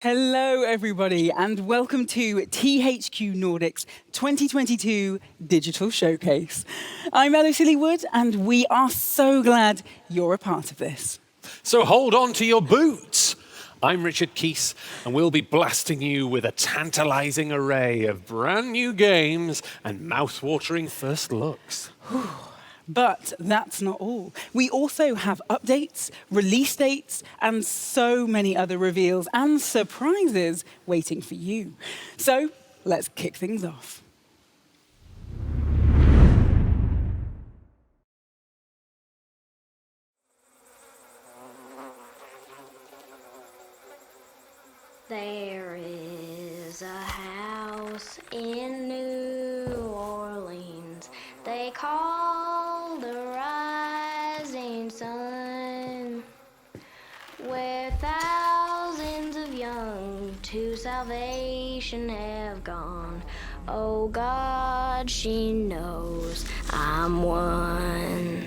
Hello, everybody, and welcome to THQ Nordic's 2022 Digital Showcase. I'm Ellie Wood, and we are so glad you're a part of this. So hold on to your boots. I'm Richard Keese, and we'll be blasting you with a tantalizing array of brand new games and mouth-watering first looks. But that's not all. We also have updates, release dates, and so many other reveals and surprises waiting for you. So let's kick things off. There is a house in New Orleans they call the Rising Sun, where thousands of young to salvation have gone. Oh God, she knows I'm one.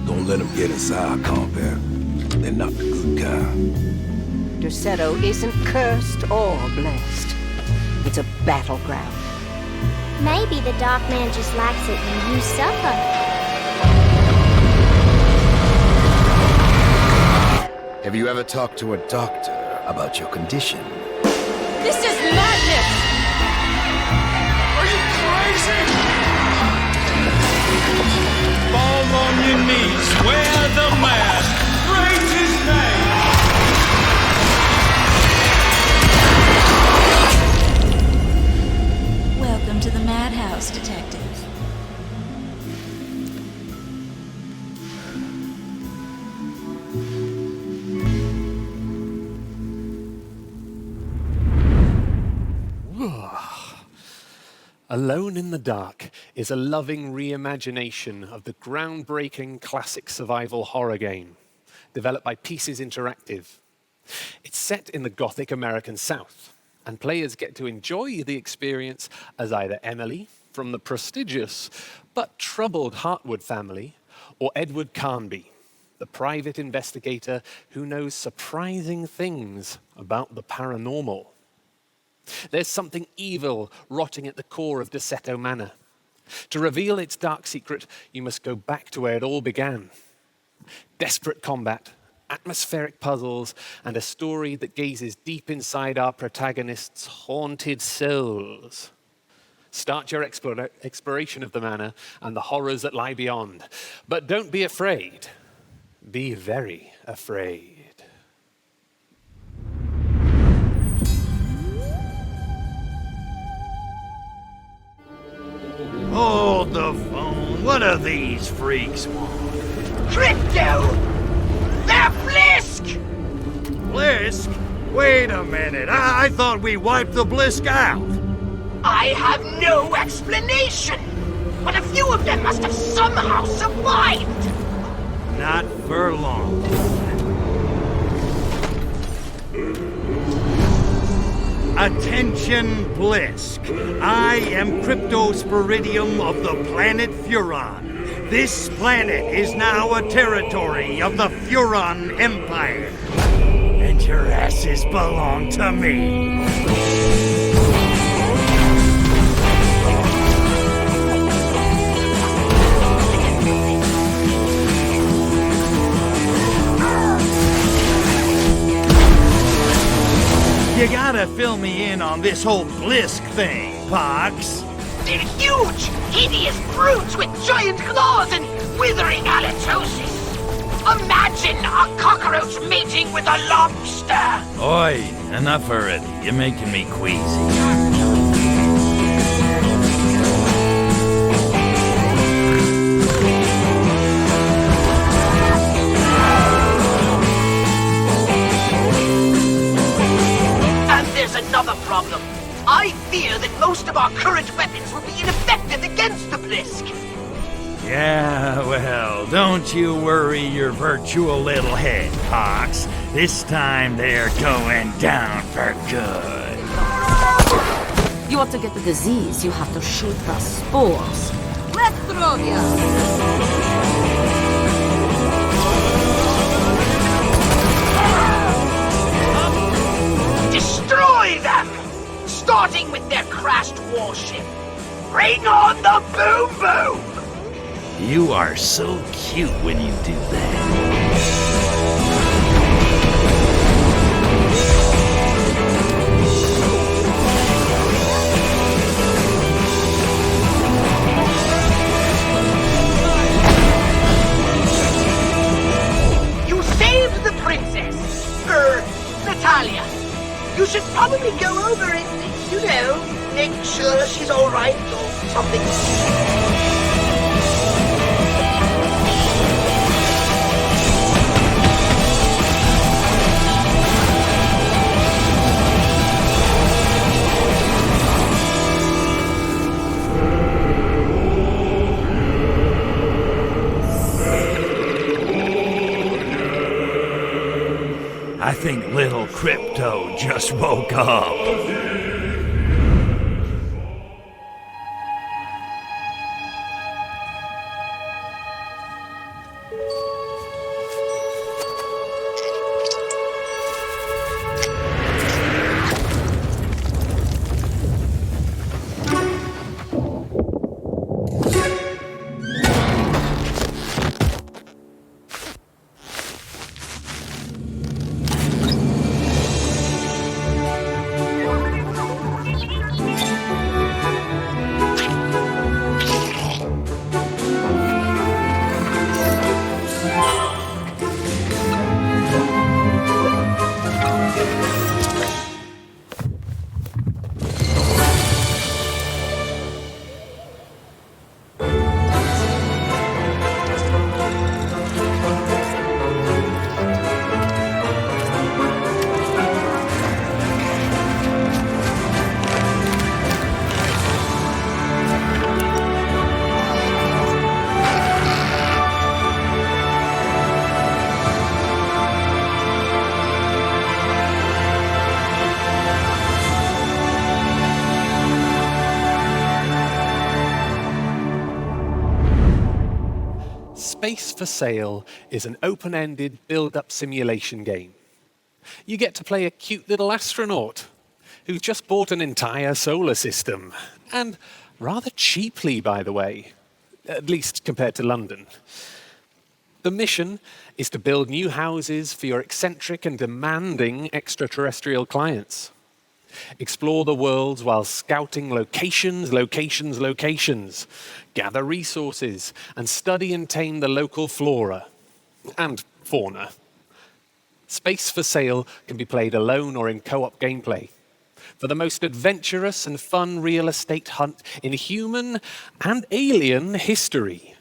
Don't let them get inside, compare. They're not the good kind. Derceto isn't cursed or blessed. It's a battleground. Maybe the Dark Man just likes it when you suffer. Have you ever talked to a doctor about your condition? This is madness! Are you crazy? Fall on your knees, wear the mask, praise his name. Welcome to the madhouse, Detective. Alone in the Dark is a loving reimagination of the groundbreaking classic survival horror game, developed by Pieces Interactive. It's set in the Gothic American South, and players get to enjoy the experience as either Emily from the prestigious but troubled Hartwood family, or Edward Carnby, the private investigator who knows surprising things about the paranormal. There's something evil rotting at the core of Derceto Manor. To reveal its dark secret, you must go back to where it all began. Desperate combat, atmospheric puzzles, and a story that gazes deep inside our protagonists' haunted souls. Start your exploration of the manor and the horrors that lie beyond. But don't be afraid. Be very afraid. Hold the phone. What do these freaks want? Crypto! They're Blisk! Blisk? Wait a minute. I thought we wiped the Blisk out. I have no explanation! But a few of them must have somehow survived! Not for long. Attention, Blisk. I am Cryptosporidium of the planet Furon. This planet is now a territory of the Furon Empire. And your asses belong to me. You gotta fill me in on this whole Blisk thing, Pox. They're huge, hideous brutes with giant claws and withering halitosis! Imagine a cockroach mating with a lobster! Oi, enough already. You're making me queasy. Another problem. I fear that most of our current weapons will be ineffective against the Blisk. Yeah, well, don't you worry your virtual little head, Pox. This time they're going down for good. You want to get the disease, you have to shoot the spores. Let's throw you! the boom boom! You are so cute when you do that. You saved the princess! Natalia. You should probably go over and, you know, make sure she's alright or something. I think little Crypto just woke up. Space for Sale is an open-ended build-up simulation game. You get to play a cute little astronaut who's just bought an entire solar system, and rather cheaply, by the way, at least compared to London. The mission is to build new houses for your eccentric and demanding extraterrestrial clients. Explore the worlds while scouting locations. Gather resources and study and tame the local flora and fauna. Space for Sale can be played alone or in co-op gameplay. For the most adventurous and fun real estate hunt in human and alien history.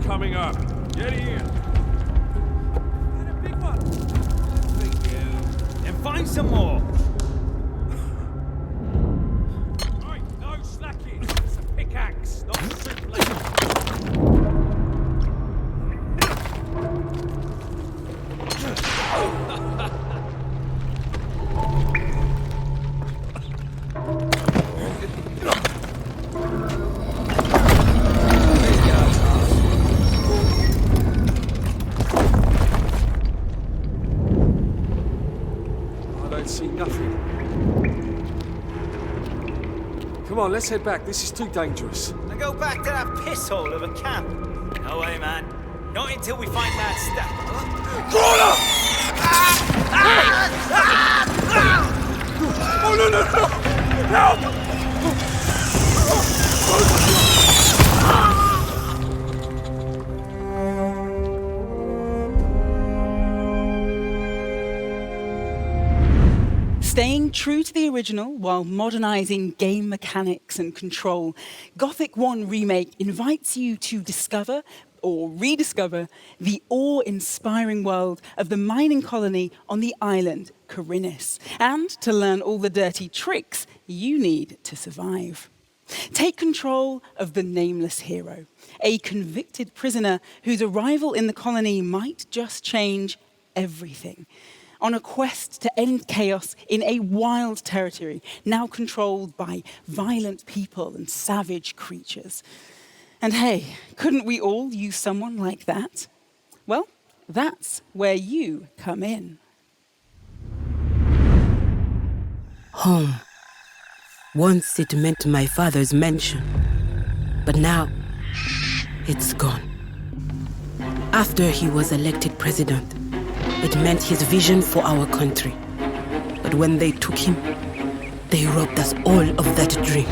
Coming up. Get in. Got a big one. Thank you. And find some more. Right, no slacking. It's a pickaxe, not a soup ladle. See nothing. Come on, let's head back. This is too dangerous. Now go back to that piss hole of a camp. No way, man. Not until we find that stuff. Corner! Oh, no, no, no! Help! Staying true to the original while modernizing game mechanics and control, Gothic 1 Remake invites you to discover, or rediscover the awe-inspiring world of the mining colony on the island Corinis, and to learn all the dirty tricks you need to survive. Take control of the nameless hero, a convicted prisoner whose arrival in the colony might just change everything, on a quest to end chaos in a wild territory now controlled by violent people and savage creatures. And hey, couldn't we all use someone like that? Well, that's where you come in. Home. Once it meant my father's mansion, but now it's gone. After he was elected president, it meant his vision for our country. But when they took him, they robbed us all of that dream.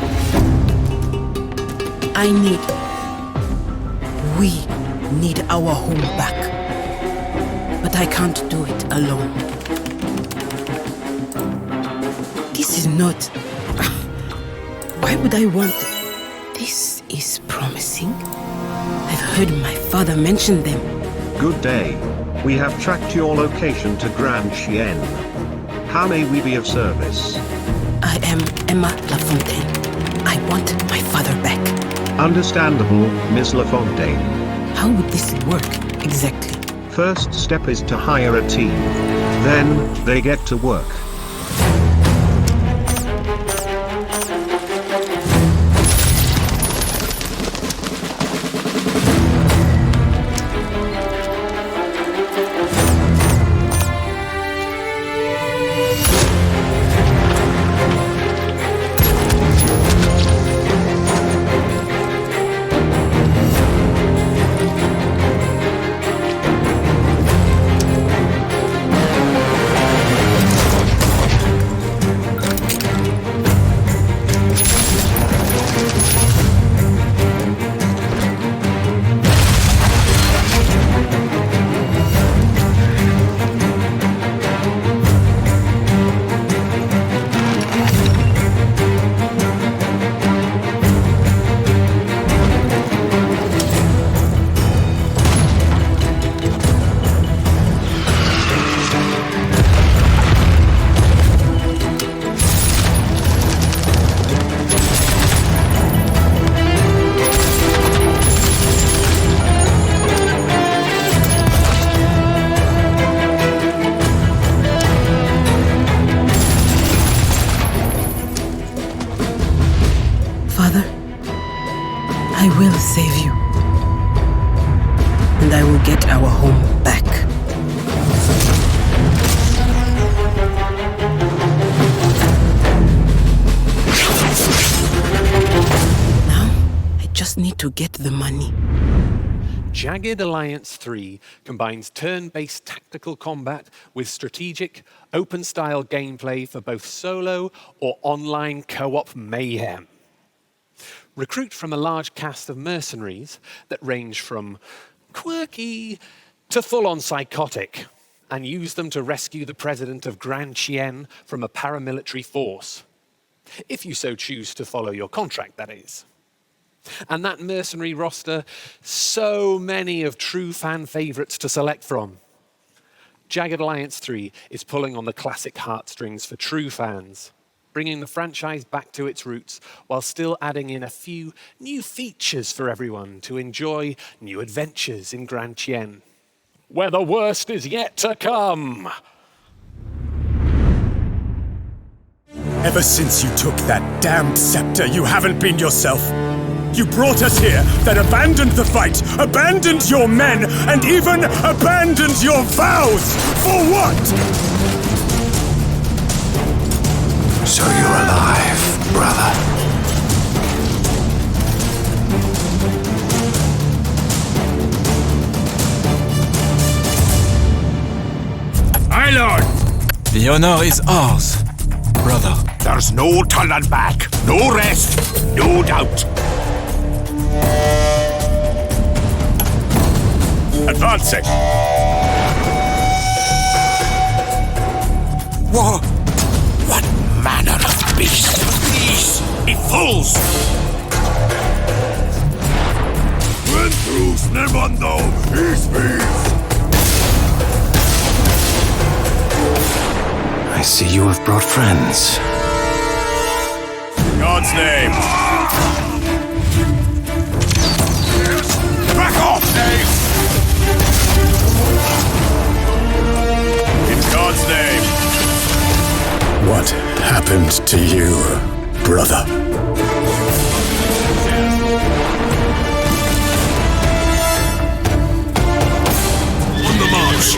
We need our home back. But I can't do it alone. This is not... Why would I want... This is promising. I've heard my father mention them. Good day. We have tracked your location to Grand Chien. How may we be of service? I am Emma Lafontaine. I want my father back. Understandable, Miss Lafontaine. How would this work, exactly? First step is to hire a team. Then, they get to work. I will save you. And I will get our home back. Now, I just need to get the money. Jagged Alliance 3 combines turn-based tactical combat with strategic, open-style gameplay for both solo or online co-op mayhem. Recruit from a large cast of mercenaries that range from quirky to full-on psychotic, and use them to rescue the president of Grand Chien from a paramilitary force. If you so choose to follow your contract, that is. And that mercenary roster, so many of true fan favorites to select from. Jagged Alliance 3 is pulling on the classic heartstrings for true fans, bringing the franchise back to its roots while still adding in a few new features for everyone to enjoy new adventures in Grand Chien, where the worst is yet to come. Ever since you took that damned scepter, you haven't been yourself. You brought us here, then abandoned the fight, abandoned your men, and even abandoned your vows! For what? So you're alive, brother. Aye, Lord! The honor is ours, brother. There's no turning back, no rest, no doubt. Advancing! Whoa! What manner of beast? These be fools! Cruz Nervando Peace. I see you have brought friends. God's name. Back off, Dave! In God's name. What happened to you, brother? On the march!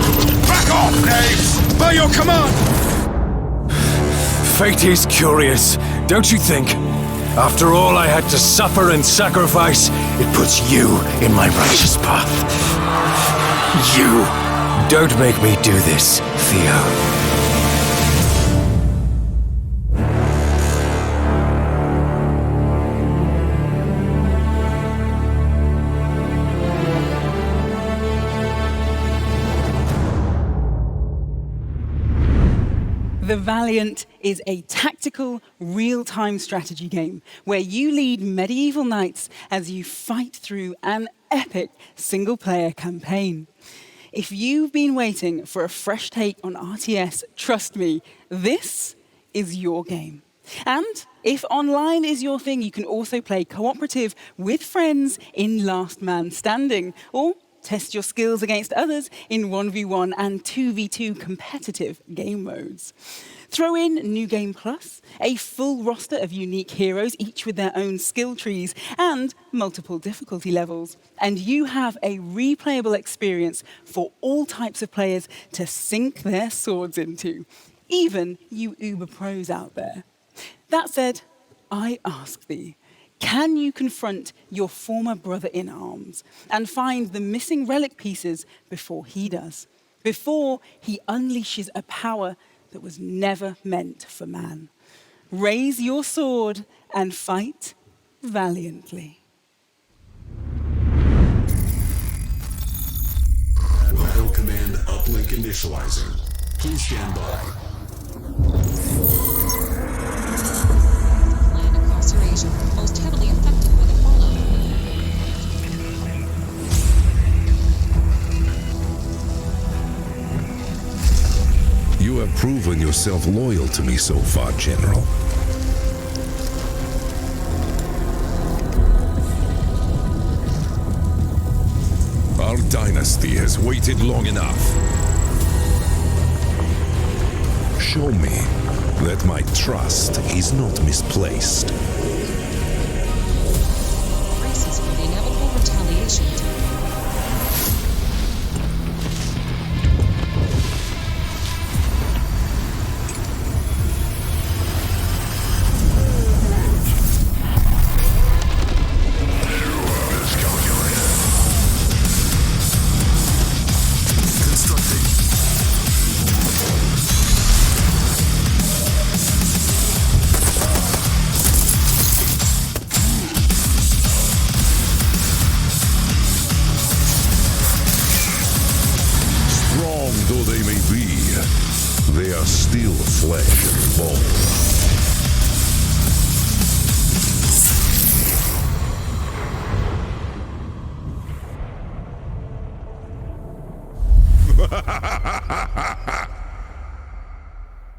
Back off, Dave! By your command! Fate is curious, don't you think? After all I had to suffer and sacrifice, it puts you in my righteous path. You! Don't make me do this, Theo. The Valiant is a tactical, real-time strategy game where you lead medieval knights as you fight through an epic single-player campaign. If you've been waiting for a fresh take on RTS, trust me, this is your game. And if online is your thing, you can also play cooperative with friends in Last Man Standing, or test your skills against others in 1v1 and 2v2 competitive game modes. Throw in New Game Plus, a full roster of unique heroes, each with their own skill trees and multiple difficulty levels. And you have a replayable experience for all types of players to sink their swords into, even you uber pros out there. That said, I ask thee, can you confront your former brother in arms and find the missing relic pieces before he does? Before he unleashes a power that was never meant for man? Raise your sword and fight valiantly. Welcome command uplink initializing. Please stand by. Land across Eurasia, most heavily affected by the fallout. You have proven yourself loyal to me so far, General. Our dynasty has waited long enough. Show me that my trust is not misplaced. Braces for the inevitable retaliation. They are still flesh and bone.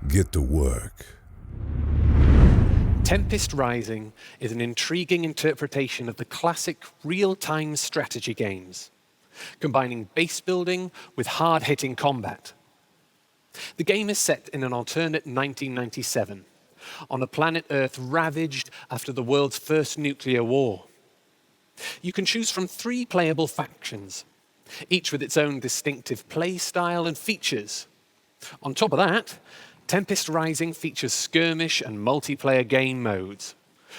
Get to work. Tempest Rising is an intriguing interpretation of the classic real-time strategy games, combining base building with hard-hitting combat. The game is set in an alternate 1997, on a planet Earth ravaged after the world's first nuclear war. You can choose from 3 playable factions, each with its own distinctive play style and features. On top of that, Tempest Rising features skirmish and multiplayer game modes,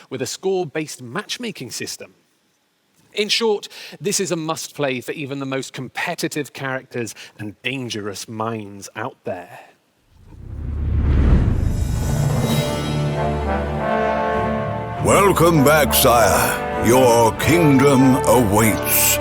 with a score-based matchmaking system. In short, this is a must-play for even the most competitive characters and dangerous minds out there. Welcome back, sire. Your kingdom awaits.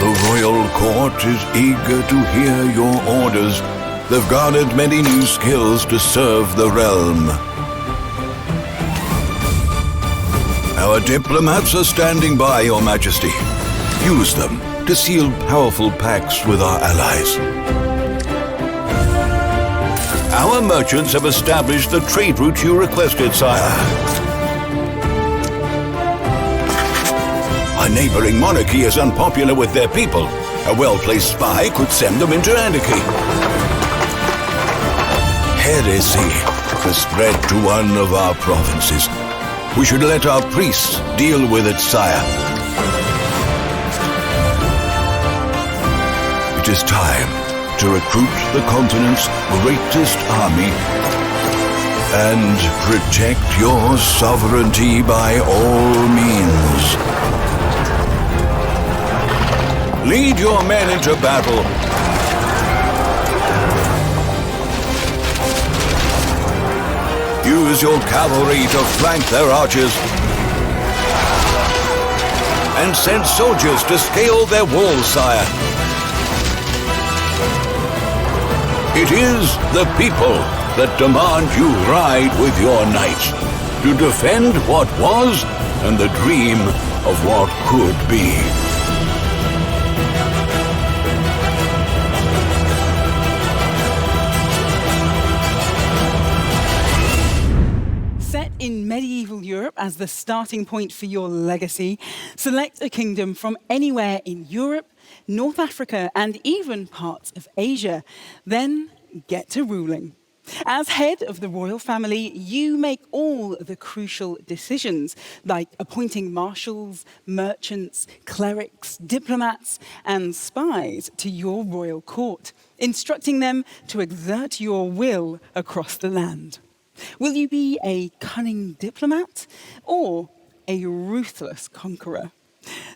The royal court is eager to hear your orders. they've garnered many new skills to serve the realm. Our diplomats are standing by, Your Majesty. Use them to seal powerful pacts with our allies. Our merchants have established the trade route you requested, sire. A neighboring monarchy is unpopular with their people. A well-placed spy could send them into anarchy. Heresy has spread to one of our provinces. We should let our priests deal with it, sire. It is time to recruit the continent's greatest army and protect your sovereignty by all means. Lead your men into battle. Use your cavalry to flank their archers. And send soldiers to scale their walls, sire. It is the people that demand you ride with your knights to defend what was and the dream of what could be. Set in medieval Europe as the starting point for your legacy, select a kingdom from anywhere in Europe, North Africa, and even parts of Asia. Then get to ruling. As head of the royal family, you make all the crucial decisions, like appointing marshals, merchants, clerics, diplomats, and spies to your royal court, instructing them to exert your will across the land. Will you be a cunning diplomat or a ruthless conqueror?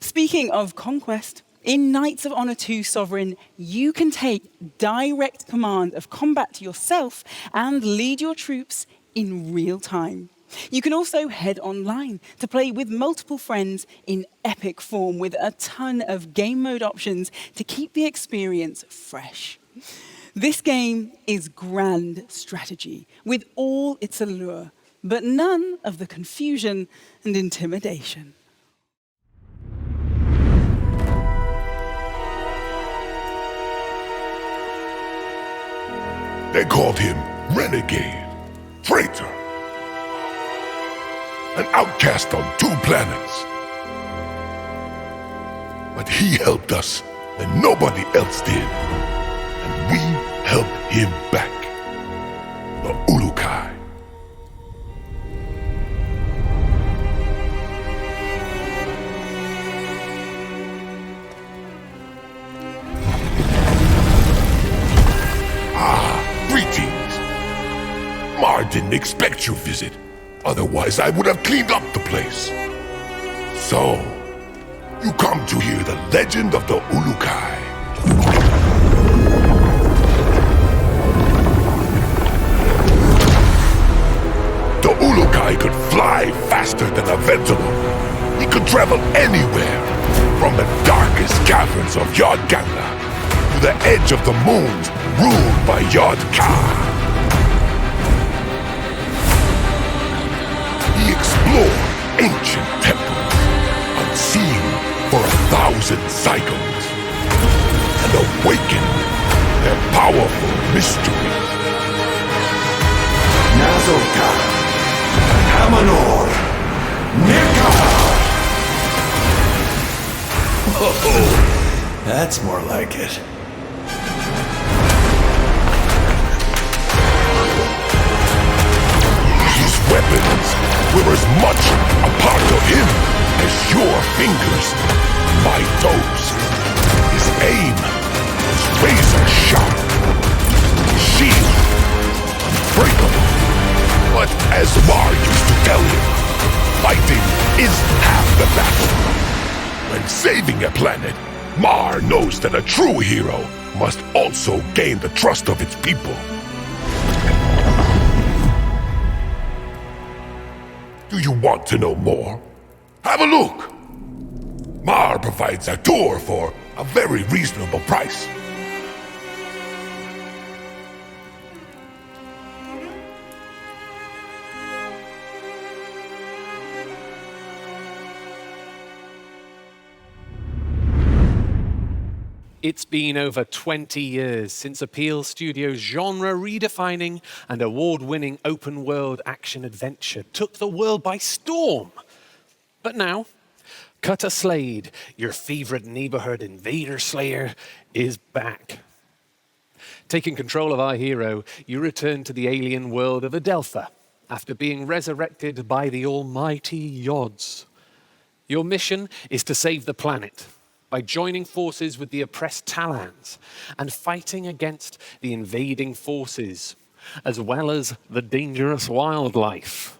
Speaking of conquest, in Knights of Honor 2 Sovereign, you can take direct command of combat yourself and lead your troops in real time. You can also head online to play with multiple friends in epic form with a ton of game mode options to keep the experience fresh. This game is grand strategy with all its allure, but none of the confusion and intimidation. They called him renegade, traitor, an outcast on 2 planets. But he helped us, and nobody else did. And we helped him back. The Ulukai. Greetings. Mar didn't expect your visit. Otherwise, I would have cleaned up the place. So, you come to hear the legend of the Ulukai. The Ulukai could fly faster than a Ventolin. He could travel anywhere, from the darkest caverns of Yodganga to the edge of the moons ruled by Yod-Ka. He explored ancient temples, unseen for 1,000 cycles, and awakened their powerful mysteries. Nazolka, Hamanor, Nikar! Oh, that's more like it. Weapons were as much a part of him as your fingers, my toes. His aim was razor sharp. His shield unbreakable. But as Mar used to tell him, fighting is half the battle. When saving a planet, Mar knows that a true hero must also gain the trust of its people. Do you want to know more? Have a look! Mar provides a tour for a very reasonable price. It's been over 20 years since Appeal Studios' genre-redefining and award-winning open-world action-adventure took the world by storm. But now, Cutter Slade, your favorite neighborhood invader slayer, is back. Taking control of our hero, you return to the alien world of Adelpha after being resurrected by the almighty Yods. Your mission is to save the planet by joining forces with the oppressed Talans and fighting against the invading forces, as well as the dangerous wildlife.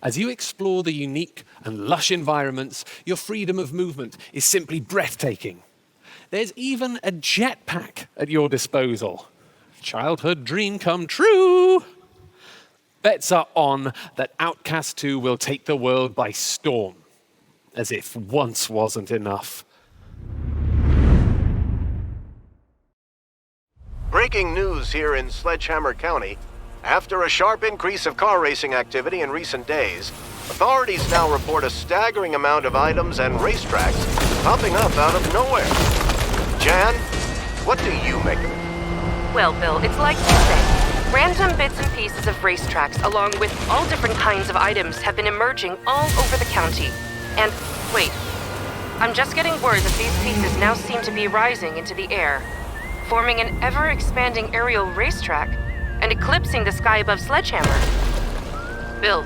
As you explore the unique and lush environments, your freedom of movement is simply breathtaking. There's even a jetpack at your disposal. Childhood dream come true. Bets are on that Outcast 2 will take the world by storm, as if once wasn't enough. Breaking news here in Sledgehammer County. After a sharp increase of car racing activity in recent days, authorities now report a staggering amount of items and racetracks popping up out of nowhere. Jan, what do you make of it? Well, Bill, it's like you say. Random bits and pieces of racetracks, along with all different kinds of items, have been emerging all over the county. And, wait, I'm just getting word that these pieces now seem to be rising into the air, forming an ever-expanding aerial racetrack and eclipsing the sky above Sledgehammer. Bill,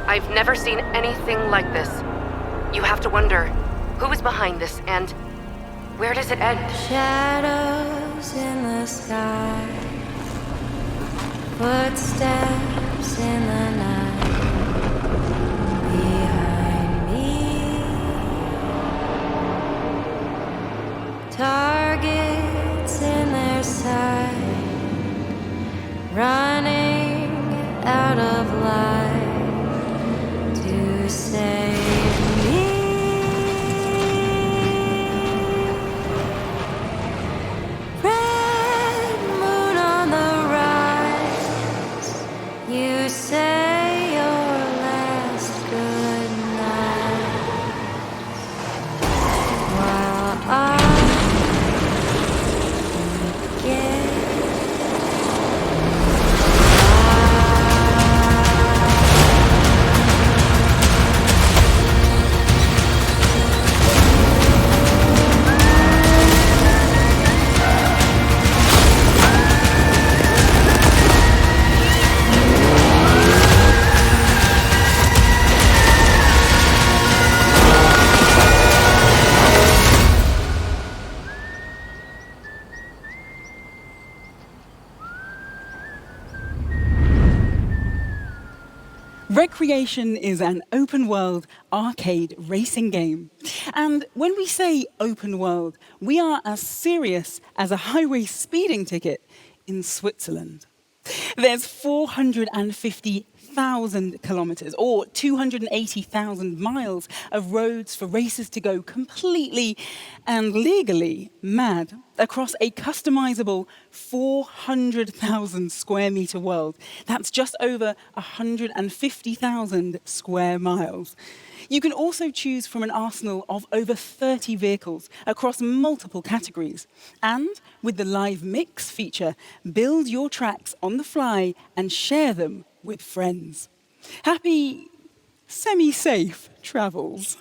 I've never seen anything like this. You have to wonder, who is behind this, and where does it end? Shadows in the sky, footsteps in the night, behind me, targets in their sight, running out of light to save me. Red moon on the rise, you say your last goodnight, while I Recreation is an open-world arcade racing game. And when we say open world, we are as serious as a highway speeding ticket in Switzerland. There's 450,000 kilometers, or 280,000 miles of roads for racers to go completely and legally mad across a customizable 400,000 square meter world. That's just over 150,000 square miles. You can also choose from an arsenal of over 30 vehicles across multiple categories. And with the Live Mix feature, build your tracks on the fly and share them with friends. Happy, semi-safe travels.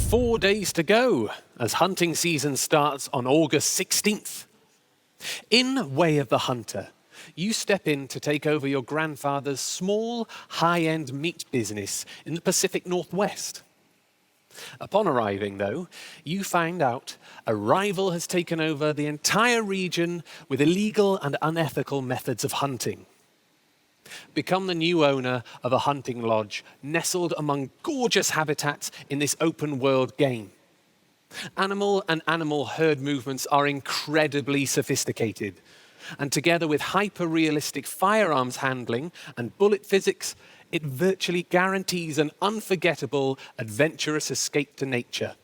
4 days to go as hunting season starts on August 16th. In Way of the Hunter, you step in to take over your grandfather's small, high-end meat business in the Pacific Northwest. Upon arriving, though, you find out a rival has taken over the entire region with illegal and unethical methods of hunting. Become the new owner of a hunting lodge nestled among gorgeous habitats in this open-world game. Animal and animal herd movements are incredibly sophisticated, and together with hyper-realistic firearms handling and bullet physics, it virtually guarantees an unforgettable, adventurous escape to nature,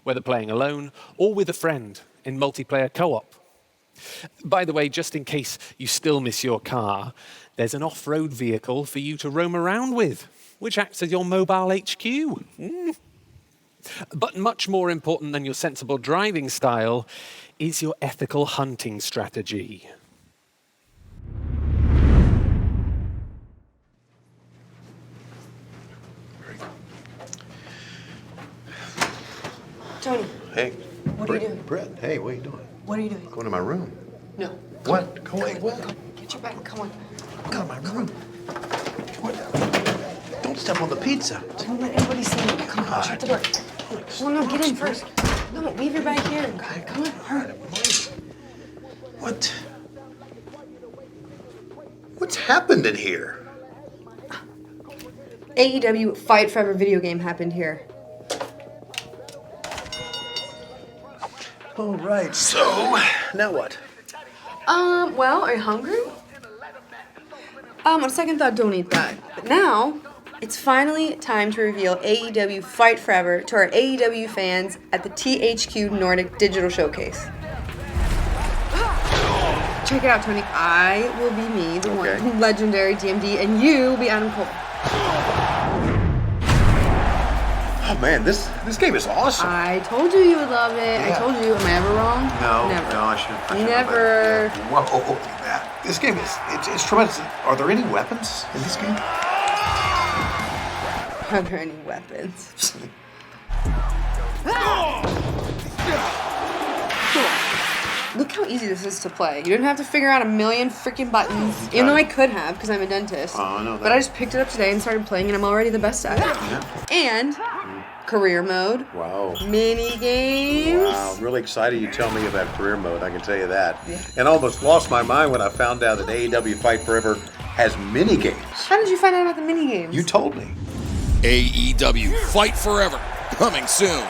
whether playing alone or with a friend in multiplayer co-op. By the way, just in case you still miss your car, there's an off-road vehicle for you to roam around with, which acts as your mobile HQ. But much more important than your sensible driving style is your ethical hunting strategy. Tony. Hey. What are you doing? Brett, hey, what are you doing? What are you doing? Going to my room. No. What? Go away. What? Get your back. Come on. Come to my room. What? Don't step on the pizza. Don't let anybody see you. Come on, shut the door. Well, no, get in first. No, leave your bag here. Come on, hurry. What? What's happened in here? AEW Fight Forever video game happened here. All right, so now what? Well, are you hungry? On second thought, don't eat that. But now, it's finally time to reveal AEW Fight Forever to our AEW fans at the THQ Nordic Digital Showcase. Check it out, Tony. I will be me, the one legendary DMD, and you will be Adam Cole. Oh man, this game is awesome. I told you would love it. Yeah. I told you. Am I ever wrong? No, Never. no, I shouldn't. Never. Yeah. Whoa, man. This game is it's tremendous. Are there any weapons in this game? Are there any weapons? Look how easy this is to play. You didn't have to figure out a million freaking buttons. Even though I could have, because I'm a dentist. Oh, I know that. But I just picked it up today and started playing, and I'm already the best at it. Yeah. And career mode. Wow. Mini games. Wow, I'm really excited you tell me about career mode, I can tell you that. Yeah. And I almost lost my mind when I found out that AEW Fight Forever has mini games. How did you find out about the mini games? You told me. AEW Fight Forever, coming soon.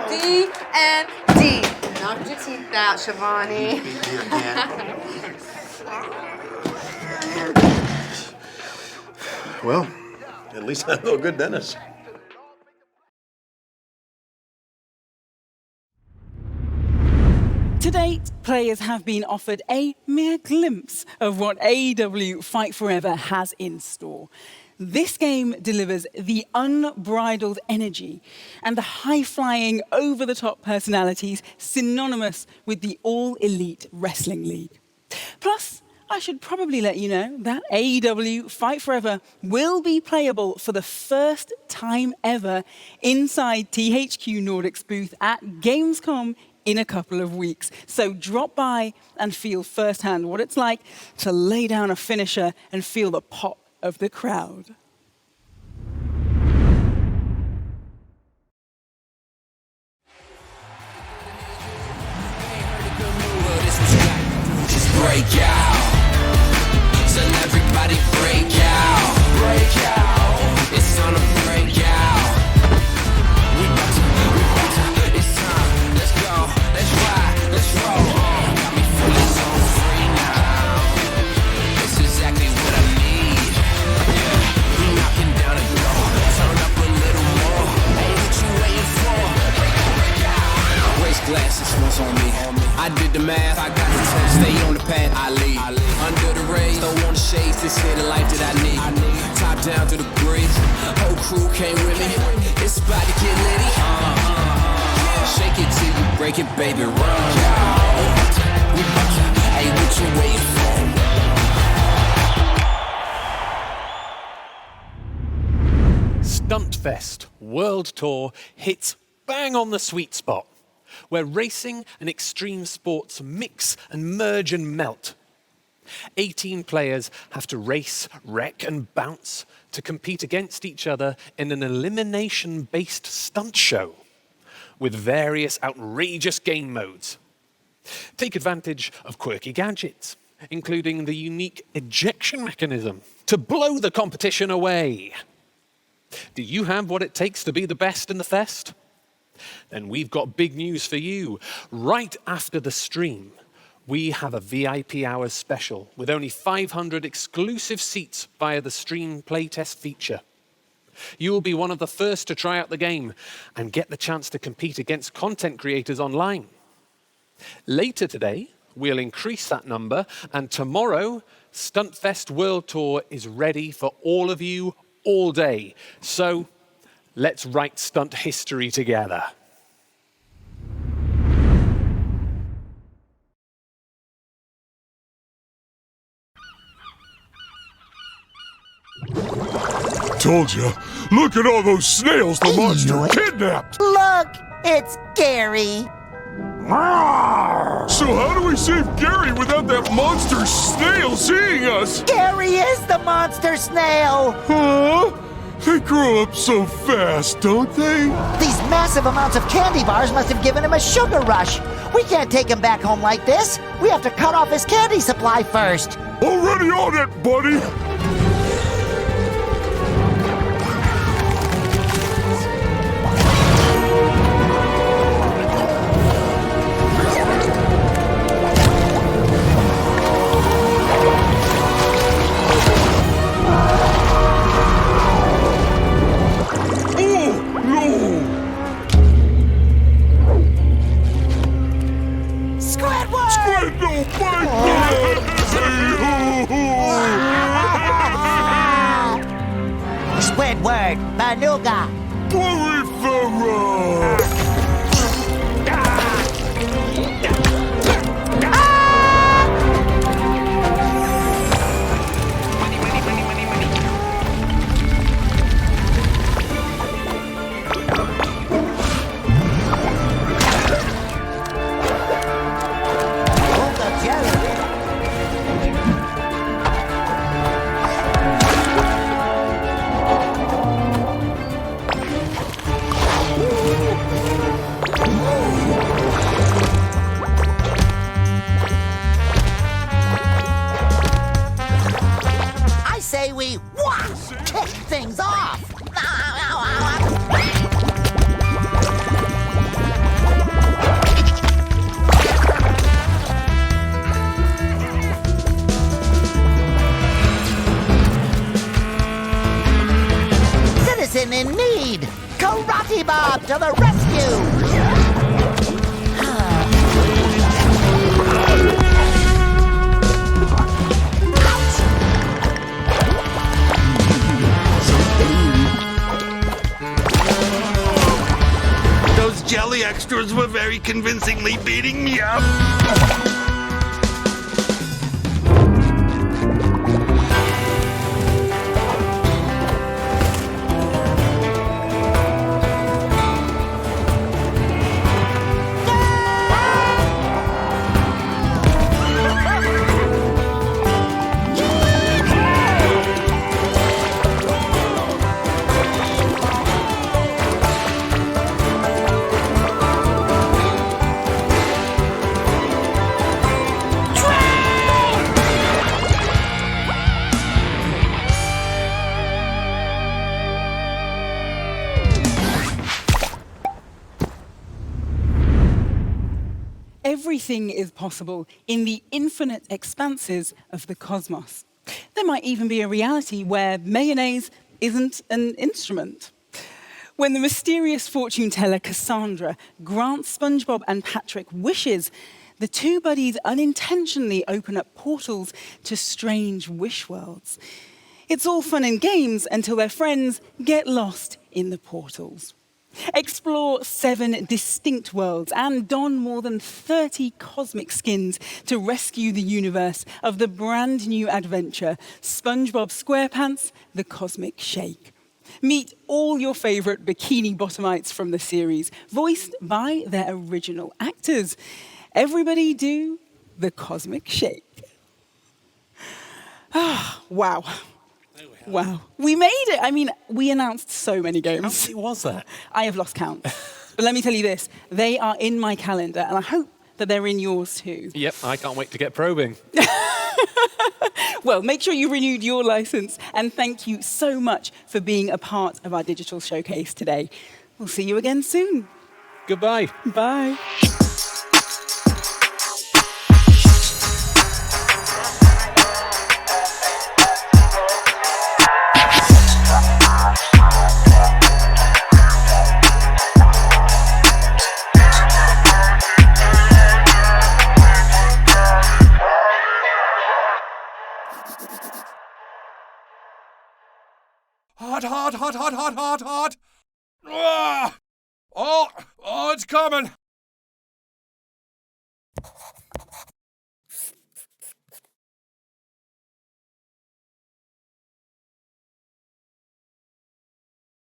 D and D. Knock your teeth out, Shivani. Well, at least I know a good dentist. To date, players have been offered a mere glimpse of what AEW Fight Forever has in store. This game delivers the unbridled energy and the high-flying, over-the-top personalities synonymous with the all-elite wrestling league. Plus, I should probably let you know that AEW Fight Forever will be playable for the first time ever inside THQ Nordic's booth at Gamescom in a couple of weeks. So drop by and feel firsthand what it's like to lay down a finisher and feel the pop of the crowd. Break out, so everybody break out, break out, it's time to break out, we about to, it's time, let's go, let's ride, let's roll, got me feeling so free now, it's exactly what I need, yeah, we knocking down the door, turn up a little more, hey, what you waiting for, break out, raise glasses, what's on me, I did the math, I got the test, stay on the path, I lead. Under the rays, throw on the shades, this here the life that I need. Top down to the bridge, whole crew came with me. It's about to get litty. Shake it till you break it, baby, run. We about to, hey, what you waiting for? Fest World Tour hits bang on the sweet spot, where racing and extreme sports mix and merge and melt. 18 players have to race, wreck, and bounce to compete against each other in an elimination-based stunt show with various outrageous game modes. Take advantage of quirky gadgets, including the unique ejection mechanism, to blow the competition away. Do you have what it takes to be the best in the fest? Then we've got big news for you. Right after the stream, we have a VIP Hours special with only 500 exclusive seats via the Stream Playtest feature. You will be one of the first to try out the game and get the chance to compete against content creators online. Later today, we'll increase that number, and tomorrow, Stuntfest World Tour is ready for all of you all day. So let's write stunt history together. Told you. Look at all those snails the monster kidnapped. Look, it's Gary. So how do we save Gary without that monster snail seeing us? Gary is the monster snail. Huh? They grow up so fast, don't they? These massive amounts of candy bars must have given him a sugar rush. We can't take him back home like this. We have to cut off his candy supply first. Already on it, buddy. Squidward, Banuga. Say we kick things off. Citizen in need. Karate Bob to the rescue. Jelly extras were very convincingly beating me up. Everything is possible in the infinite expanses of the cosmos. There might even be a reality where mayonnaise isn't an instrument. When the mysterious fortune teller Cassandra grants SpongeBob and Patrick wishes, the two buddies unintentionally open up portals to strange wish worlds. It's all fun and games until their friends get lost in the portals. Explore 7 distinct worlds and don more than 30 cosmic skins to rescue the universe of the brand new adventure, SpongeBob SquarePants: The Cosmic Shake. Meet all your favorite bikini bottomites from the series, voiced by their original actors. Everybody do the cosmic shake. Ah, wow. Wow. We made it. I mean, we announced so many games. How many was that? I have lost count. But let me tell you this, they are in my calendar, and I hope that they're in yours too. Yep, I can't wait to get probing. Well, make sure you renewed your license, and thank you so much for being a part of our digital showcase today. We'll see you again soon. Goodbye. Bye. Hot, hot, hot, hot, hot, hot, hot. Ah! Oh, it's coming.